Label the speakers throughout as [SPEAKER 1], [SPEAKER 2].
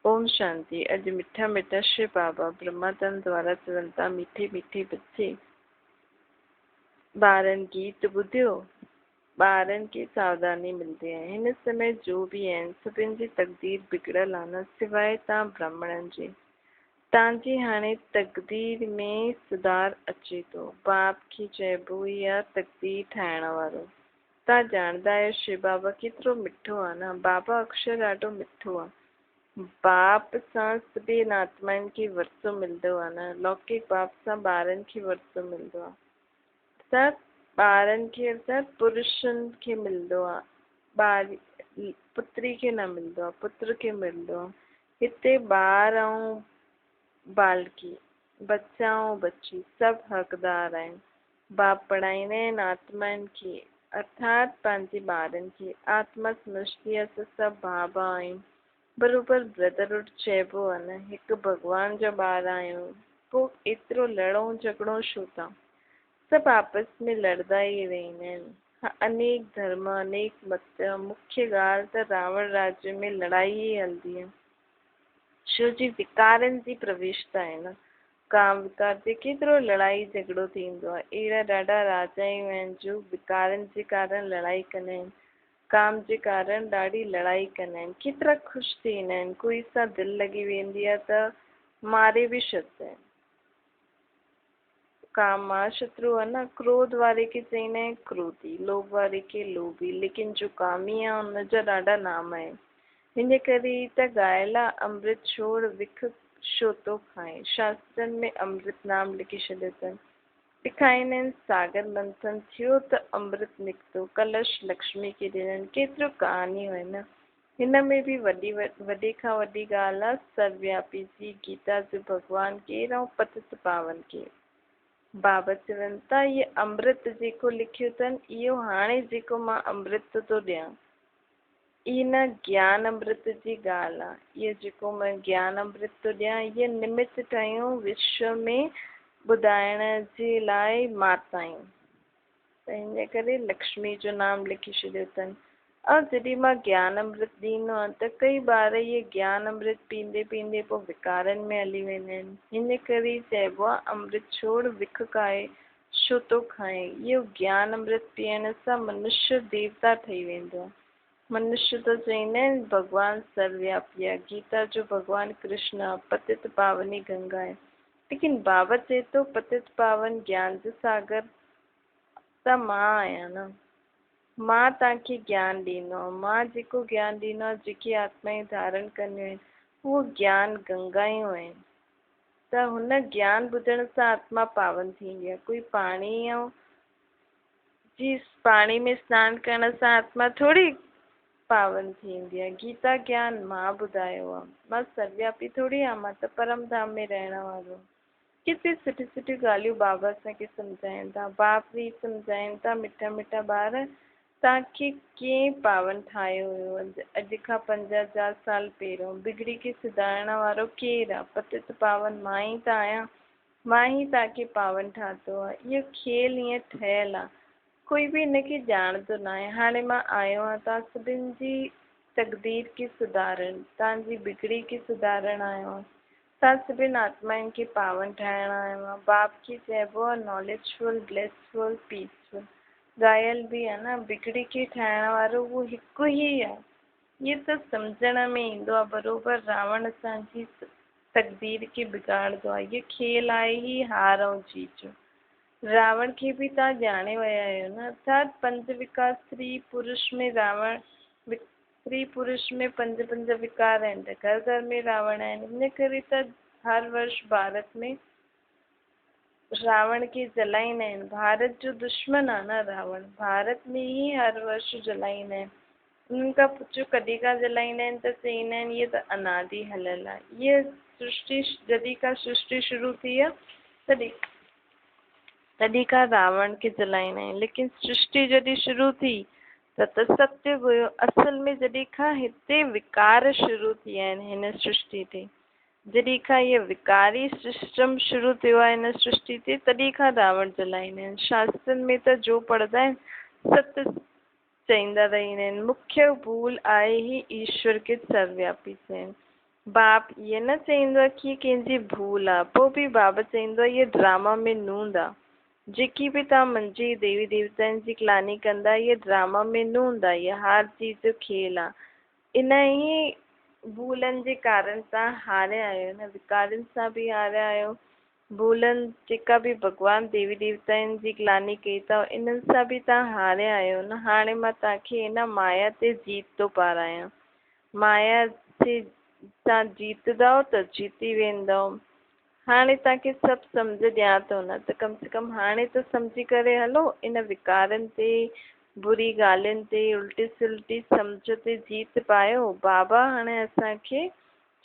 [SPEAKER 1] ओम शांति। अज मिठा मिठा श्री बाबा ब्रह्मातन द्वारा चवंता मीठे मीठे बच्चे ॿारनि गीत ॿुधियो। ॿारनि खे सावधानी मिलंदी आहे। हिन समय जो बि आहिनि सभिनि जी तकदीर बिगड़ल आहे न, सिवाय तव्हां ब्राह्मणनि जे। तव्हांजी हाणे तकदीर में सुधार अचे थो। बाप खे चइबो ई आहे तकदीर ठाहिण वारो। तव्हां ॼाणंदा आहियो शिव बाबा केतिरो मिठो आहे न। बाबा अक्षर ॾाढो मिठो आहे। बाप सां सभिनि आत्माउनि खे वरसो मिलंदो आहे न। लौकिक बाप सां ॿारनि खे वरसो मिलंदो आहे। सभु ॿारनि खे अर्थात पुरुषनि खे मिलंदो आहे। पुत्री खे न मिलंदो आहे, पुत्र खे मिलंदो आहे। हिते ॿार ऐं बालकी, बच्चा ऐं बच्ची सभु हक़दार आहिनि। बाप पढ़ाईंदा आहिनि आत्माउनि खे, अर्थात पंहिंजे ॿारनि खे। आत्मा समझदी आहे त सभु भाउ भाउ आहियूं, बरोबर ब्रदरहुड चइबो आहे न। हिकु भॻवान जा ॿार आहियूं, पोइ एतिरो लड़ो झगड़ो छो था। सभु आपस में लड़दा ई रहंदा आहिनि। अनेक धर्म, अनेक मत। मुख्य ॻाल्हि त रावण राज्य में लड़ाई ई हलंदी आहे, छो जी विकारनि जी प्रवेशता आहे न। काम विकार ते केतिरो लड़ाई झगड़ो थींदो आहे। अहिड़ा ॾाढा राजायूं आहिनि जो विकारनि जे कारण लड़ाई कंदा आहिनि, काम जे कारण ॾाढी लड़ाई कंदा आहिनि। केतिरा ख़ुशि थींदा आहिनि। कोई सां दिलि लॻी वेंदी आहे त मारे बि छॾंदा आहिनि। काम मां शत्रु आहे न। क्रोध वारे खे चईंदा आहिनि क्रोधी, लोभ वारे खे लोभी, लेकिन जो कामी आहे हुनजा ॾाढा नाम आहिनि। हिन करे त ॻायल आहे अमृत छोड़ विख छो थो खाए। शास्त्रनि में अमृत नाम लिखी छॾियो अथनि। ॾेखारींदा आहिनि सागर मंथन थियो त अमृत निकितो, कलश लक्ष्मी खे ॾिननि। केतिरो कहानियूं आहिनि। हिन में बि वॾे खां वॾी ॻाल्हि आहे सर्वव्यापी जी गीता जो भॻवानु केरु ऐं पतित पावन केरु। बाबा चवनि था इहे अमृत जेको लिखियो अथनि, इहो हाणे जेको मां अमृत थो ॾियां, इहा न ज्ञान अमृत जी ॻाल्हि आहे। इहो जेको मां ज्ञान अमृत थो ॾियां, इहे निमित ठहियूं विश्व में ॿुधाइण जे लाइ माताऊं। त हिन करे लक्ष्मी जो नाम लिखी छॾियो अथनि। ऐं जॾहिं मां ज्ञान अमृत ॾींदो आहियां त कई ॿार इहे ज्ञान अमृत पींदे पींदे पोइ विकारनि में हली वेंदा आहिनि। हिन करे चइबो आहे अमृत छोड़ विख खाए छो थो खाए। इहो ज्ञान अमृत पीअण सां मनुष्य देवता ठही वेंदो आहे। मनुष्य तो चईंदा आहिनि भॻवानु सर्वव्यापी आहे। गीता जो भॻवानु कृष्ण आहे, पतित पावनी गंगा आहे। लेकिन बाबा चए थो पतित पावन ज्ञान जो सागर त मां आहियां न। मां तव्हांखे ज्ञान ॾींदो आहियां। मां जेको ज्ञान ॾींदो आहियां, जेकी आत्माएं धारण कंदियूं आहिनि, उहो ज्ञान गंगायूं आहिनि। त हुन ज्ञान ॿुधण सां आत्मा पावन थींदी आहे। कोई पाणी में सनानु करण सां आत्मा थोरी पावन थींदी आहे। गीता ज्ञान मां ॿुधायो आहे। मां सर्वव्यापी थोरी आहियां, मां त परम धाम में रहण वारो। केतिरी सुठी सुठी ॻाल्हियूं बाबा असांखे सम्झाइनि था। बाप बि सम्झाइनि था मिठा मिठा ॿार तव्हांखे कीअं पावन ठाहियो हुयो। अॼु खां 50,000 साल पहिरियों बिगड़ी खे सुधारण वारो केरु आहे? पतित पावन मां ई त आहियां। मां ई तव्हांखे पावन ठातो आहे। इहो खेल ईअं ठहियलु आहे। कोई बि हिनखे ॼाणंदो न आहे। हाणे मां आयो आहियां तव्हां सभिनि जी तकदीर खे सुधारण, तव्हांजी बिगड़ी खे सुधारण आयो आहियां। तव्हां सभिनि आत्माउनि खे पावन ठाहिण आयो आहे। बाप खे चइबो आहे नॉलेजफुल, ब्लेसफुल, पीसफुल। ॻायल बि आहे न, बिगड़ी खे ठाहिण वारो उहो हिकु ई आहे। इहो त सम्झण में ईंदो आहे। बराबरि रावण असांजी तकदीर खे बिगाड़ंदो आहे। इहो खेल आहे ई हार ऐं जीत जो। रावण खे बि तव्हां ॼाणे विया आहियो न। अर्थात 5 विकार स्त्री पुरुष में रावण, स्त्री पुरुष में 5 विकार आहिनि त घर घर में रावण आहिनि। हिन करे त हर वर्ष भारत में रावण खे जलाईंदा आहिनि। भारत जो दुश्मन आहे न रावण। भारत में ई हर वर्ष जलाईंदा आहिनि। उन्हनि खां पुछो कॾहिं खां जलाईंदा आहिनि त चईंदा आहिनि इहे त अनादि हलियल आहे। इहा सृष्टि जॾहिं खां सृष्टि शुरू थी आहे तॾहिं खां रावण खे जलाईंदा आहिनि। लेकिन सृष्टि जॾहिं शुरू थी त सत्य हुयो। असल में जॾहिं खां हिते विकार शुरू थी विया आहिनि हिन सृष्टि ते, जॾहिं खां इहे विकारी सिस्टम शुरू थियो आहे हिन सृष्टि ते, तॾहिं खां रावण जलाईंदा आहिनि। शास्त्रनि में त जो पढ़ंदा आहिनि सत्य चईंदा रहंदा आहिनि। मुख्य भूल आहे ई ईश्वर खे सर्वव्यापी चइनि। बाप ये न चईंदो आहे कि कंहिंजी भूल आहे, पोइ बि बाबा चईंदो आहे ये ड्रामा में नूंद आहे। जेकी बि तव्हां मुंहिंजी देवी देवताउनि जी ग्लानी कंदा, ये ड्रामा में नूंद आहे, ये हार जीत जो खेल आहे। इन ई भूलनि जे कारण तव्हां हारिया आहियो न, विकारनि सां बि हारिया आहियो। भूलनि जेका बि भॻवान देवी देवताउनि जी ग्लानी कई अथव, इन्हनि सां बि तव्हां हारिया आहियो न। हाणे मां तव्हांखे इन माया ते जीत थो पारायां। माया से तव्हां जीतदव त जीती वेंदव। हाणे तव्हांखे सभु सम्झ ॾियां थो न, त कम से कम हाणे त सम्झी करे हलो। इन विकारनि ते, बुरी ॻाल्हियुनि ते, उल्टी सुल्टी सम्झ ते जीत पायो। बाबा हाणे असांखे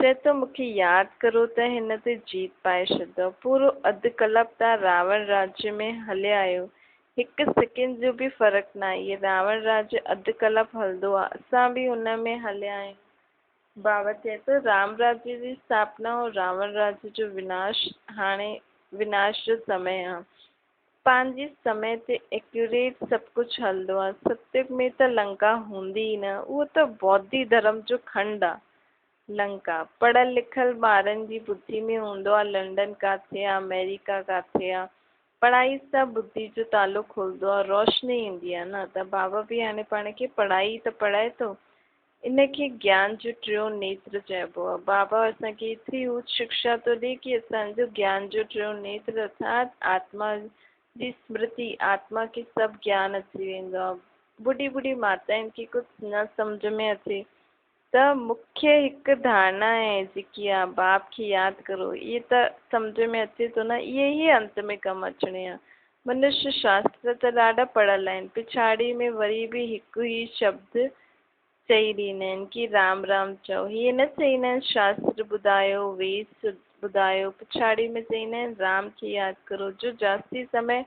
[SPEAKER 1] चए थो मूंखे यादि करो त हिन ते जीत पाए छॾंदव। पूरो अधु कलाक तव्हां रावण राज्य में हलिया आहियो, हिकु सेकेंड जो बि फ़र्क़ु न आहे। इहे रावण राज्य अधु कलाक हलंदो आहे, असां बि हुन में हलिया आहियूं। बाबा चए थो राम राज्य जी स्थापना और रावण राज्य जो विनाश हाणे विनाश जो समय आहे। पंहिंजे समय ते एक्यूरेट सभु कुझु हलंदो आहे। सत्युग में त लंका हूंदी ई न, उहो त बौद्धी धर्म जो खंड आहे। लंका पढ़ियल लिखियल ॿारनि जी बुद्धि में हूंदो आहे लंडन किथे आहे, अमेरिका किथे आहे। पढ़ाई सां बुद्धि जो तालो खुलंदो आहे, रोशनी ईंदी आहे न। त बाबा बि हाणे पाण खे पढ़ाई त पढ़ाए थो, इनखे ज्ञान जो टियों नेत्र चइबो आहे। बाबा असांखे एतिरी उच्च शिक्षा थो ॾिए कि असांजो ज्ञान जो टियों नेत्र अर्थात आत्मा जी स्मृति, आत्मा खे सभु ज्ञान अची वेंदो आहे। बुढी बुढी माताउनि खे कुझु न सम्झ में अचे त मुख्य हिकु धारणा आहे जेकी आहे बाप खे यादि करो, इहे त सम्झ में अचे थो न। इहे ई अंत में कमु अचणे आहे। मनुष्य शास्त्र त ॾाढा पढ़ियल आहिनि, पिछाड़ी में वरी बि हिकु ई शब्द चई ॾींदा आहिनि कि राम राम चओ। हीअं न चईंदा आहिनि शास्त्र ॿुधायो, वेद ॿुधायो, पिछाड़ी में चईंदा आहिनि राम खे यादि करो। जो जास्ती समय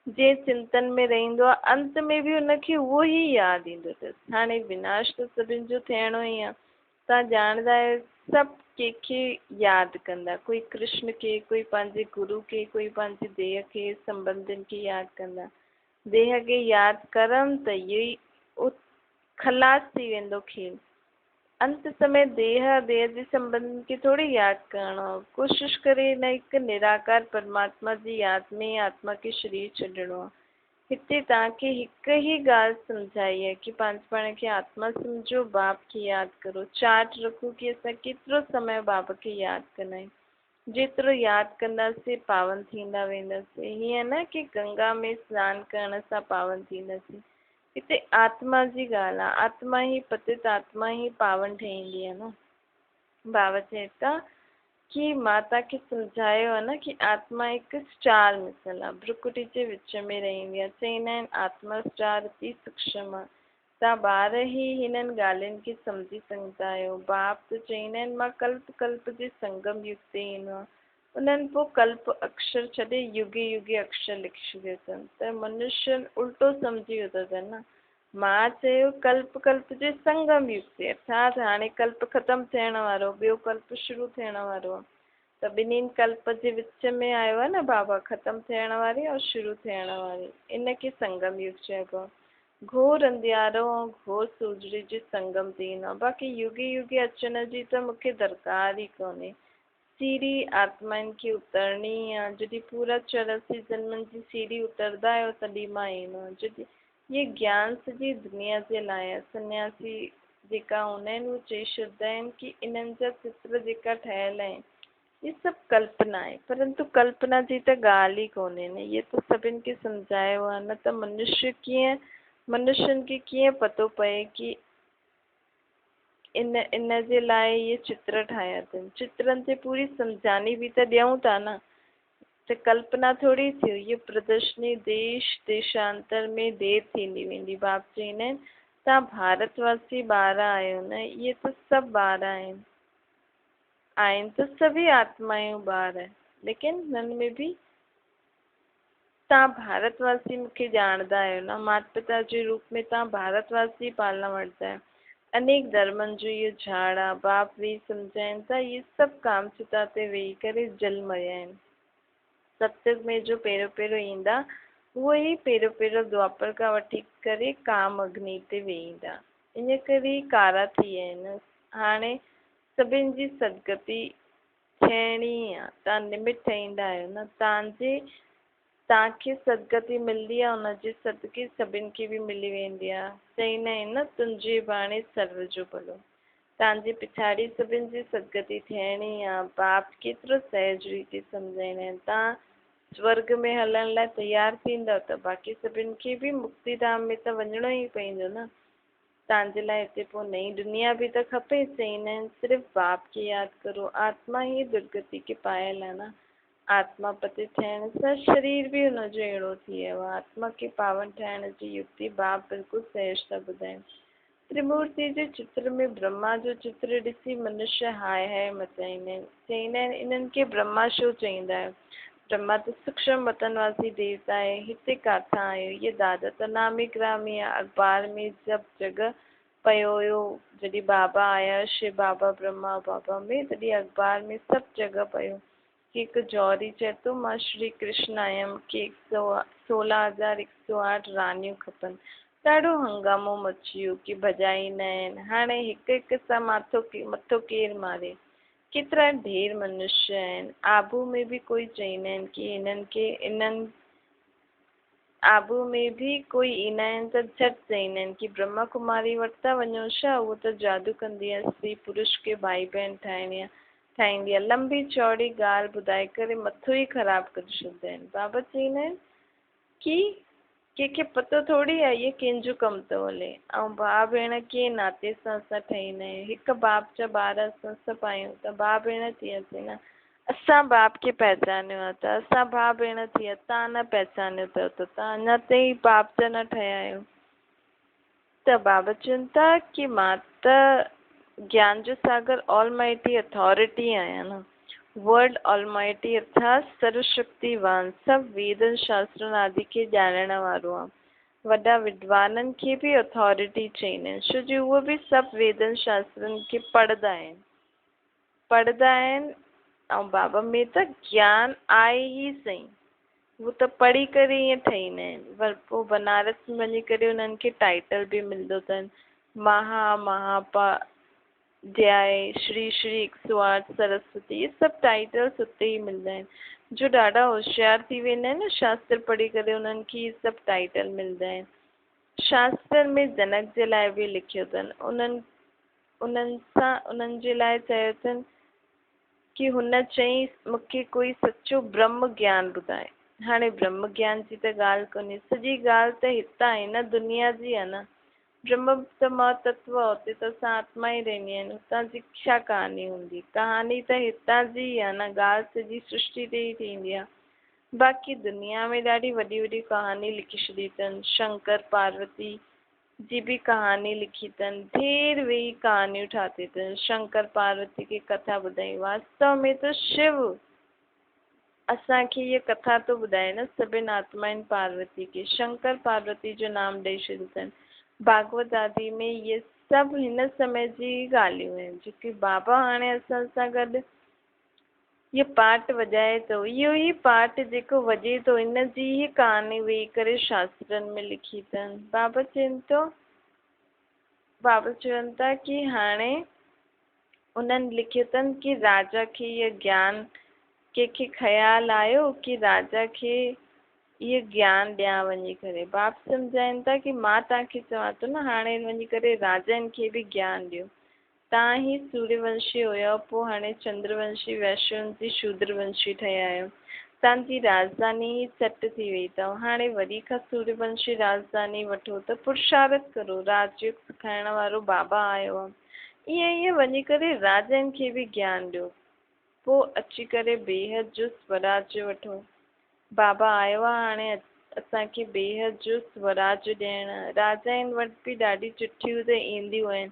[SPEAKER 1] जे चिंतन में रहंदो आहे, अंत में बि हुनखे उहो ई यादि ईंदो अथसि। हाणे विनाश त सभिनि जो थियणो ई आहे। तव्हां ॼाणंदा आहियो सभु कंहिंखे यादि कंदा, कोई कृष्ण खे, कोई पंहिंजे गुरू खे, कोई पंहिंजी देह खे, संबंधियुनि खे यादि कंदा। देह खे यादि करनि त इहो ई खलास थी वेंदो खेल। अंत समय देह जे संबंध खे थोरी यादि करिणो आहे। कोशिशि करे हिन हिकु निराकार परमात्मा जी यादि में आत्मा खे शरीर छॾिणो आहे। हिते तव्हांखे हिकु ई ॻाल्हि सम्झाई आहे कि पंहिंजे पाण खे आत्मा सम्झो, बाप खे यादि करो। चार्ट रखो कि असां केतिरो समय बाबा खे यादि कंदा आहियूं। जेतिरो यादि कंदासीं पावन थींदा वेंदासीं। हीअं न कि गंगा में सनानु करण सां पावन थींदासीं। हिते आत्मा जी ॻाल्हि आहे, आत्मा ई पतित आत्मा ई पावन ठहींदी आहे न। बाबा चए था कि मां तव्हांखे सम्झायो आहे न कि आत्मा हिकु स्टार मिसल आहे, भ्रुकुटी जे विच में रहंदी आहे। चईंदा आहिनि आत्मा स्टार अति सूक्ष्म आहे। तव्हां ॿार ई हिननि ॻाल्हियुनि खे सम्झी सघंदा आहियो। बाप त चईंदा आहिनि मां कल्प कल्प जे संगम युग ते ईंदो आहे। उन्हनि पोइ कल्प अक्षर छॾे युगे युगे अक्षर लिखी छॾियो अथनि। त मनुष्य उल्टो सम्झी वियो अथनि न। मां चयो कल्प कल्प जे संगम युग ते, अर्थात हाणे कल्प ख़तमु थियण वारो, ॿियो कल्प शुरू थियण वारो आहे। त ॿिन्हिनि कल्प जे विच में आयो आहे न बाबा, ख़तमु थियण वारी और शुरू थियण वारी, इनखे संगम युग चइबो आहे। घोर अंधियारो ऐं घोर सूजरे जे संगम ते ईंदो आहे। बाक़ी युगे युगे अचण जी त मूंखे दरकार ई कोन्हे। सीढ़ी आत्माउनि खे उतरणी आहे। जॾहिं पूरा 84 जन्मनि जी सीढ़ी उतरंदा आहियो तॾहिं मां ईंदो आहे। जॾहिं ये ज्ञान सॼी दुनिया जे लाइ आहे। सन्यासी जेका हूंदा आहिनि उहे चई छॾींदा आहिनि कि इन्हनि जा चित्र जेका ठहियल आहिनि ये सभु कल्पना आहे, परंतु कल्पना जी त ॻाल्हि ई कोन्हे न। इहे त सभिनि खे सम्झायो आहे न। त मनुष्यनि खे कीअं पतो पए कि इन जे लाइ इहे चित्र ठाहिया अथनि। चित्रनि ते पूरी सम्झानी बि त ॾियूं था न। त कल्पना थोरी थी, ये प्रदर्शनी देश देशांतर में देर थींदी वेंदी। बाप चईंदा आहिनि तव्हां भारतवासी ॿार आहियो न, इहे त सभु ॿार आहिनि त सभी आत्माऊं ॿार, लेकिन हिननि में बि तव्हां भारतवासी मूंखे ॼाणंदा आहियो न। माता पिता जे रूप में तव्हां भारतवासी पालना वठंदा आहियो। अनेक धर्मनि जो इहो झाड़ आहे। बाप वेही सम्झाइनि था इहे सभु कामचिता ते वेही करे जल मरिया आहिनि। सत्युग में जो पहिरियों पहिरियों ईंदा उहो ई पहिरियों पहिरियों द्वापर खां वठी करे काम अग्नि ते वेहींदा। इन करे ई कारा थी विया आहिनि। हाणे सभिनि जी सदगति थियणी आहे। तव्हां निमित ठहींदा आहियो न, तव्हांखे सदगति मिलंदी आहे, हुनजे सदके सभिनि खे बि मिली वेंदी आहे। चईंदा आहिनि न, तुंहिंजे बाणे सर्व जो भलो। तव्हांजे पिछाड़ी सभिनि जी सदगति थियणी आहे। बाप केतिरो सहज रीति सम्झाईंदा आहिनि। तव्हां स्वर्ग में हलण लाइ तयारु थींदव त बाक़ी सभिनि खे बि मुक्तिधाम में त वञिणो ई पवंदो न। तव्हांजे लाइ हिते पोइ नई दुनिया बि त खपे। चईंदा आहिनि सिर्फ़ु बाप खे यादि करो, आत्मा ई दुर्गति खे पायल आहे न। आत्मा पति थियण सां शरीर बि हुनजो अहिड़ो थी वियो आहे। आत्मा खे पावन ठाहिण जी युक्ति बाप बिल्कुलु सहज था ॿुधाइनि। त्रिमूर्ति जे चित्र में ब्रह्मा जो चित्र ॾिसी मनुष्य हाय हाय मचाईंदा आहिनि। चईंदा आहिनि इन्हनि खे ब्रह्मा छो चईंदा आहियो? ब्रह्मा त सूक्ष्म वतनवासी देवता आहे, हिते काथां आयो? ये दादा त नामी ग्रामी आहे। अखबार में जब जगह पियो हुयो जॾहिं बाबा आया, शिव बाबा ब्रह्मा बाबा में, तॾहिं अखबार में सभु जगह पियो कि हिकु जौहरी चए थो मां श्री कृष्ण आयमि कि 16,108 रानियूं खपनि। ॾाढो हंगामो मची वियो कि भॼाईंदा आहिनि। हाणे हिकु हिकु सां मथो केरु मारे? केतिरा ढेर मनुष्य आहिनि। आबू में बि कोई चईंदा आहिनि कि इन्हनि आबू में बि कोई ईंदा आहिनि त झटि चईंदा आहिनि कि ब्रह्मा कुमारी वटि था वञो छा? उहो त जादू कंदी आहे, स्त्री पुरुष खे भाई बहन ठाहींदी आहे। लंबी चौड़ी ॻाल्हि ॿुधाए करे मथो ई ख़राबु करे छॾींदा आहिनि। बाबा चईंदा आहिनि कि कंहिंखे पतो थोरी आहे इहे कंहिंजो कमु थो हले। ऐं भाउ भेण कीअं नाते सां असां ठहींदा आहियूं। हिकु बाप जा ॿार असां सभु आहियूं त भाउ भेण थी वियासीं न। असां बाप खे पहचानियो आहे त असां भाउ भेण थी विया। तव्हां न पहचानियो अथव त तव्हां अञा ताईं बाप जा न ठहिया आहियो। त बाबा चवनि था कि मां त ज्ञान जो सागर ऑलमाइटी अथॉरिटी आहियां न। वर्ल्ड ऑलमाइटी अर्थात सर्वशक्तिवान, सभु वेदनि शास्त्रनि आदि खे ॼाणण वारो आहे। वॾा विद्वाननि खे बि अथॉरिटी चईंदा आहिनि छो जो उहे बि सभु वेदनि शास्त्रनि खे पढ़ंदा आहिनि। ऐं बाबा में त ज्ञान आहे ई सही, वो त पढ़ी करे ईअं ठहींदा आहिनि। पर पोइ बनारस में वञी करे उन्हनि खे टाइटल बि मिलंदो अथनि, महापाध्याय, श्री श्री 108 सरस्वती। ये सभु टाइटल्स उते ई मिलंदा आहिनि। जो ॾाढा होशियार थी वेंदा आहिनि न शास्त्र पढ़ी करे, उन्हनि खे इहे सभु टाइटल मिलंदा आहिनि। शास्त्र में जनक जे लाइ बि लिखियो अथनि। उन्हनि जे लाइ चयो अथनि कि हुन चई मूंखे कोई सचो ब्रह्म ज्ञान ॿुधाए। हाणे ब्रह्म ज्ञान जी त ॻाल्हि कोन्हे, सॼी ॻाल्हि त हितां आहे न, दुनिया जी आहे न। ब्रह्म त महतत्व आहे, उते त असां आत्मा ई रहंदी आहिनि। हुतां जी छा कहानी हूंदी? कहानी त हितां जी आहे न, ॻाल्हि सॼी सृष्टि ते ई थींदी आहे। बाक़ी दुनिया में ॾाढी वॾी वॾी कहानी लिखी छॾी अथनि। शंकर पार्वती जी बि कहानी लिखी अथनि। ढेर वेही कहानियूं ठाही अथनि। शंकर पार्वती खे कथा ॿुधाई। वास्तव में त शिव असांखे इहा कथा तो ॿुधाए न, सभिनि आत्माउनि पार्वती खे शंकर पार्वती जो नाम ॾेई छॾियो अथनि। भागवत आदि में इहे सभु हिन समय जी ॻाल्हियूं आहिनि जेके बाबा हाणे असां सां गॾु इहो पार्ट वॼाए थो। इहो ई पार्ट जेको वॼे थो, इन जी ई कहानी वेही करे शास्त्रनि में लिखी अथनि। बाबा चवनि था कि हाणे उन्हनि लिखियो अथनि कि राजा खे इहो ज्ञान, कंहिंखे ख़्यालु आयो कि राजा खे इहो ज्ञान ॾियां वञी करे। बाप सम्झाइनि था कि मां तव्हांखे चवां थो न, हाणे वञी करे राजाउनि खे बि ज्ञान ॾियो। तव्हां ई सूर्यवंशी हुयो, पोइ हाणे चंद्रवंशी, वैश्यवंशी, शूद्रवंशी ठहिया आहियो। तव्हांजी राजधानी ई सेट थी वई अथव। हाणे वरी खां सूर्यवंशी राजधानी वठो त पुरुषार्थ करो। राजयोग सिखाइण वारो बाबा आयो आहे। ईअं वञी करे राजाउनि खे बि ज्ञान ॾियो, पोइ अची करे बेहद जो स्वराज्य वठो। बाबा आयो आहे हाणे असांखे बेहद जो स्वराज्य ॾियण। राजाउनि वटि बि ॾाढी चिठियूं त ईंदियूं आहिनि,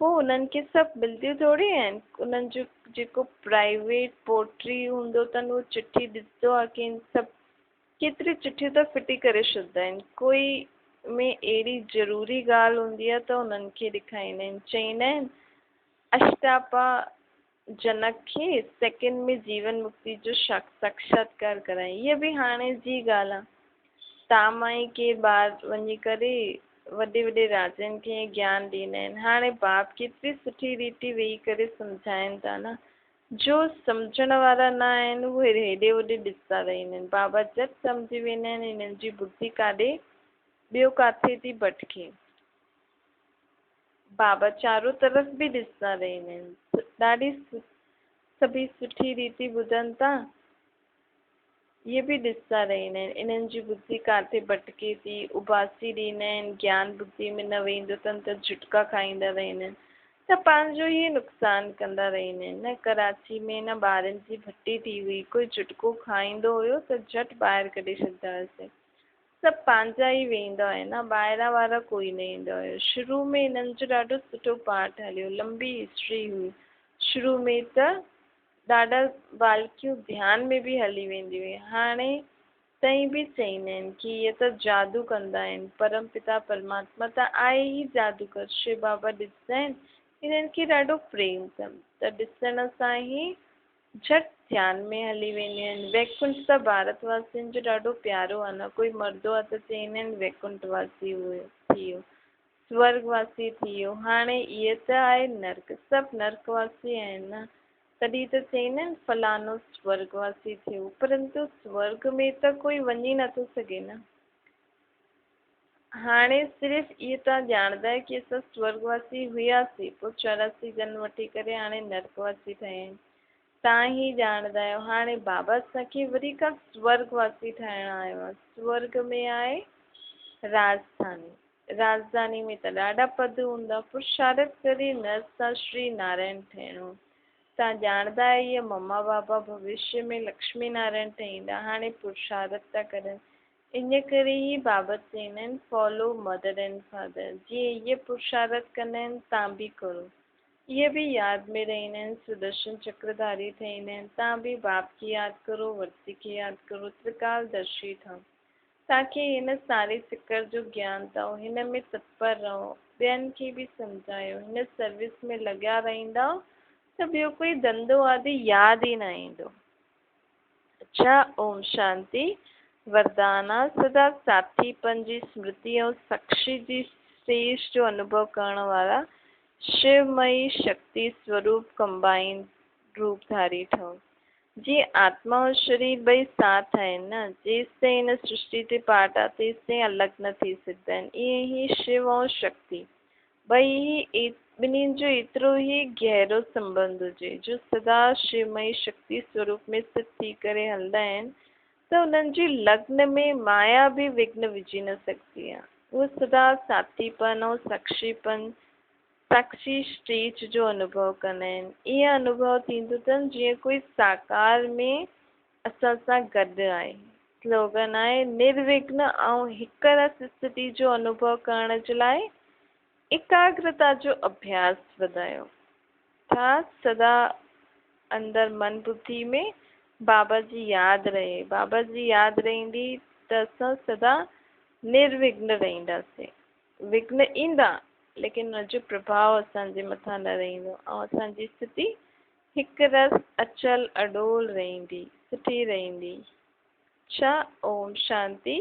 [SPEAKER 1] पोइ उन्हनि खे सभु मिलंदियूं थोरी आहिनि। उन्हनि जो जेको प्राइवेट पोट्री हूंदो अथनि, उहो चिठी ॾिसंदो आहे कि सभु केतिरी चिठियूं त फिटी करे छॾींदा आहिनि। कोई में अहिड़ी ज़रूरी ॻाल्हि हूंदी आहे त उन्हनि खे ॾेखारींदा आहिनि। चईंदा आहिनि अष्टापा जनक खे सेकेंड में जीवन मुक्ति जो साक्षात्कार कराई। इहा बि हाणे जी ॻाल्हि आहे। तव्हां मां ई के ॿार वञी करे वॾे वॾे राजनि खे ज्ञान ॾींदा आहिनि। हाणे बाप केतिरी सुठी रीति वेही करे सम्झाइनि था न, जो सम्झण वारा न आहिनि उहे हेॾे होॾे ॾिसंदा रहंदा आहिनि। बाबा झटि सम्झी वेंदा आहिनि हिननि जी बुद्धि काॾे ॿियो काथे थी भटके। बाबा चारों तरफ़ बि ॾिसंदा रहंदा आहिनि, ॾाढी सभई सुठी रीति ॿुधनि था, इहे बि ॾिसंदा रहंदा आहिनि इन्हनि जी बुद्धि काथे भटके थी। उबासी ॾींदा आहिनि, ज्ञान बुद्धि में न वेंदो अथनि त झुटका खाईंदा रहंदा आहिनि, त पंहिंजो ई नुक़सानु कंदा रहंदा आहिनि। न कराची में न ॿारनि जी भटी थी हुई, कोई झुटको खाईंदो हुयो त झटि ॿाहिरि कढी छॾींदा हुआसीं। सभु पंहिंजा ई वेंदा हुया न, ॿाहिरां वारा कोई न ईंदा हुयो। शुरू में हिननि जो ॾाढो सुठो पाठ हलियो, लंबी हिस्ट्री हुई। शुरू में त ॾाढा बालकियूं ध्यान में बि हली वेंदी हुई। हाणे तई बि चईंदा आहिनि कि इहे त जादू कंदा आहिनि, परम पिता परमात्मा त आहे ई जादूगर। शिव बाबा ॾिसंदा आहिनि इन्हनि खे ॾाढो प्रेम अथनि, त ॾिसण सां ई झटि ध्यान में हली वेंदियूं आहिनि। वैकुंठ त भारतवासियुनि जो ॾाढो प्यारो आहे न, कोई मरदो आहे त चईंदा आहिनि वैकुंठवासी हुयो थी वियो, स्वर्गवासी थी वियो। हाणे इहे त आहे नर्क, सभु नर्कवासी आहिनि न, तॾहिं त चईंदा आहिनि फलानो स्वर्गवासी थियो, परंतु स्वर्ग में त कोई वञी नथो सघे न। हाणे सिर्फ़ु इहे तव्हां ॼाणंदा कि असां स्वर्गवासी हुआसीं, पोइ 84 जन्म वठी करे हाणे नर्कवासी ठहिया आहिनि, तव्हां ई ॼाणंदा आहियो। हाणे बाबा असांखे वरी खां स्वर्गवासी ठाहिणु आयो आहे। स्वर्ग में आहे राजधानी, राजधानी में त ॾाढा पद हूंदा, पुरुषार्थ करे नर सां श्री नारायण ठहिणो। तव्हां ॼाणंदा आहियो इहे मम्मा बाबा भविष्य में लक्ष्मी नारायण ठहींदा, हाणे पुरुषार्थ था करनि। इन करे ई बाबा चईंदा आहिनि फॉलो मदर एंड फादर, जीअं इहे पुरुषार्थ कंदा आहिनि तव्हां बि करो। इहे बि यादि में रहंदा आहिनि, सुदर्शन चक्रधारी ठहींदा आहिनि। तव्हां बि बाप खे यादि करो, वर्ती खे यादि करो, त्रिकालदर्शी ठहो। तव्हांखे हिन सारे सिकर जो ज्ञान अथव, हिन में तत्पर रहो, ॿियनि खे बि सम्झायो, हिन सर्विस में लॻिया रहंदा त ॿियो कोई धंधो आदि यादि ई न ईंदो। अच्छा, ओम शांति। वरदाना सदा साथीपन जी स्मृति और साक्षी जी शेष जो अनुभव करण वारा शिवमयी शक्ति स्वरूप कंबाइन रूपधारी ठहो। जी आत्मा और शरीर ॿई साथ आहिनि न, जेसिताईं हिन सृष्टि ते पार्ट आहे तेसिताईं अलॻि न थी सघंदा आहिनि। ईअं ई शिव ऐं शक्ति ॿई ही ॿिन्हिनि जो एतिरो ई गहरो संबंध हुजे, जो सदा शिवमयी शक्ति स्वरूप में स्थित थी करे हलंदा आहिनि, त उन्हनि जी लग्न में माया बि विघ्न विझी न सघंदी आहे। उहे सदा साथीपन ऐं साक्षीपन, साक्षी स्टेज जो अनुभव कंदा आहिनि। ईअं अनुभव थींदो अथनि जीअं कोई साकार में असां सां गॾु आहे। स्लोगन आहे निर्विघ्न ऐं हिक रस स्थिति जो अनुभव करण जे लाइ एकाग्रता जो अभ्यास वधायो। था सदा अंदर मन बुद्धि में बाबा जी यादि रहे। बाबा जी यादि रहंदी त असां सदा निर्विघ्न रहंदासीं। विघ्न ईंदा लेकिन उन जो प्रभाव असांजे मथां न रहंदो ऐं असांजी स्थिति हिकु रस अचल अडोल रहंदी, सुठी रहंदी। अच्छा, ओम शांति।